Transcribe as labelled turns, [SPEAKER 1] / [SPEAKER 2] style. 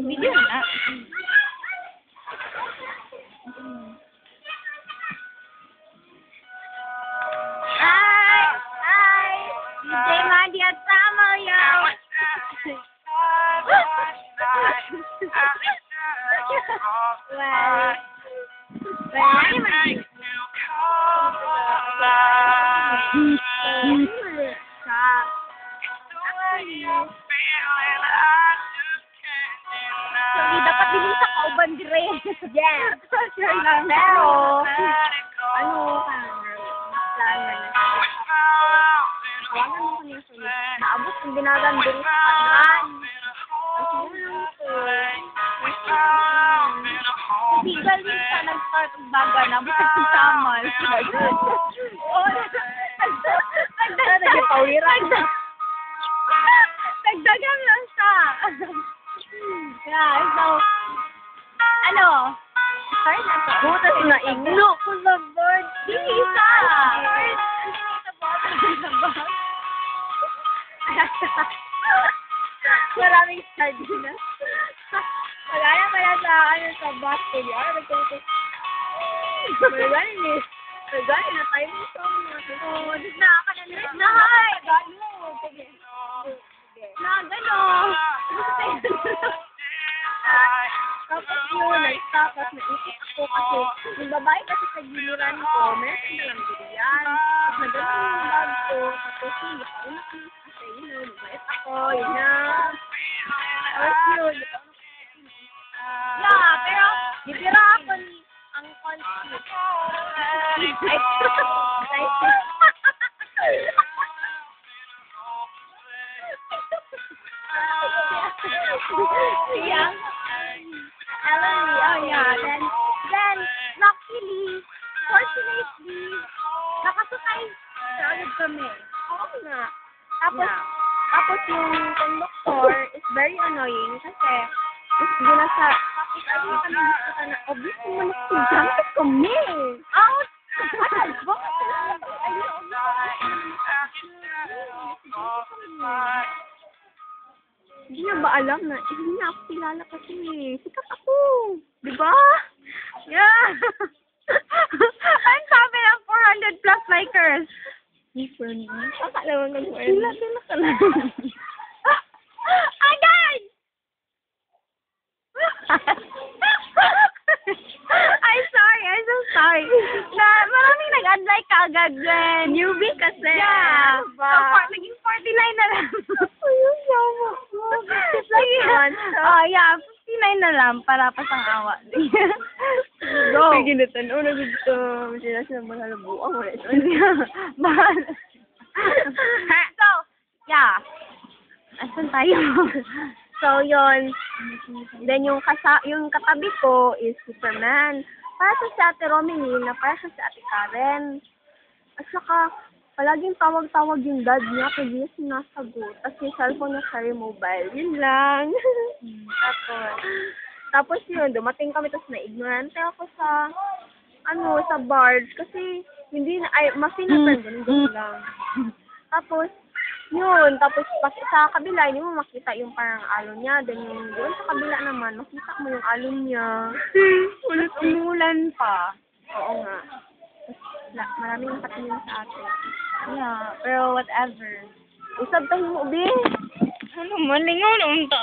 [SPEAKER 1] Video na.
[SPEAKER 2] Hi! Hi! DJ Mandy at Samuel!
[SPEAKER 1] Sorry, dapat din sa kauban dire.
[SPEAKER 2] Yes!
[SPEAKER 1] Sure lang.
[SPEAKER 2] Pero,
[SPEAKER 1] ano ka?
[SPEAKER 2] tawagan mo kami sa naabot ang dinagan din sa kanran.
[SPEAKER 1] Bigal din sa nag-start ang baga na basta si Samal. Nagdagan lang siya. Yeah, so, ano?
[SPEAKER 2] Sorry na po.
[SPEAKER 1] Butas na igno ko sa board. Hindi sa.
[SPEAKER 2] Maraming sardinas. Wala na pala sa ano sa basket. Magaling eh. Magaling na tayo mo sa mga.
[SPEAKER 1] Oh, dis na ka na na. Hi. Na gano.
[SPEAKER 2] Tapos yun, nag-tapos naisip ko kasi yung babae kasi sa giliran ko, meron na lang bilian. Tapos nagano yung bag ko, tapos yun, kasi yun, mabait ako, yun na. Tapos yun,
[SPEAKER 1] Yeah, pero
[SPEAKER 2] nitira ako ni ang conflict.
[SPEAKER 1] yeah.
[SPEAKER 2] Ellery, oh yeah. Then, luckily, fortunately, nakasakay sa agad kami. Oo nga. Tapos,
[SPEAKER 1] Yeah.
[SPEAKER 2] tapos yung conductor is very annoying kasi, gusto na sa, tapos ayun kami gusto ka na, obviously mo nagsudyante kami.
[SPEAKER 1] Oh,
[SPEAKER 2] Hindi niya ba alam na, hindi niya ako kilala kasi sikat ako. Di ba?
[SPEAKER 1] yeah. Ang sabi ng 400 plus likers.
[SPEAKER 2] Different. Akala mo nang
[SPEAKER 1] Sila ka na. Agad! I'm so sorry. Na maraming nag-unlike ka agad din.
[SPEAKER 2] Newbie kasi.
[SPEAKER 1] Yeah.
[SPEAKER 2] Ano ba?
[SPEAKER 1] So, naging 49 na lang.
[SPEAKER 2] Ayun, sama ko.
[SPEAKER 1] Yeah, 59 na lang para pasang awa. Go.
[SPEAKER 2] Sige na tanong na gusto. Sila siya mahalabuang mo ito.
[SPEAKER 1] Bahal. So, yeah. Asan tayo?
[SPEAKER 2] So, yun. Then, yung katabi ko is Superman. Para sa si Ate Romilyn na para sa si Ate Karen. At saka, palaging tawag-tawag yung dad niya kaya hindi niya sinasagot. Tapos yung cellphone niya carry mobile. Yun lang. Tapos yun, dumating kami tapos na-ignorante ako sa sa barge kasi hindi na, ma-fingerprint ganun lang. Tapos, yun, tapos sa kabila, hindi mo makita yung parang alon niya. Then yung doon sa kabila naman, makita mo yung alon niya.
[SPEAKER 1] Umulan pa.
[SPEAKER 2] Oo nga. Maraming nakatingin sa atin.
[SPEAKER 1] Yeah, pero whatever.
[SPEAKER 2] Usab tayo mo, Ubi.
[SPEAKER 1] Ano man, lingaw na unta.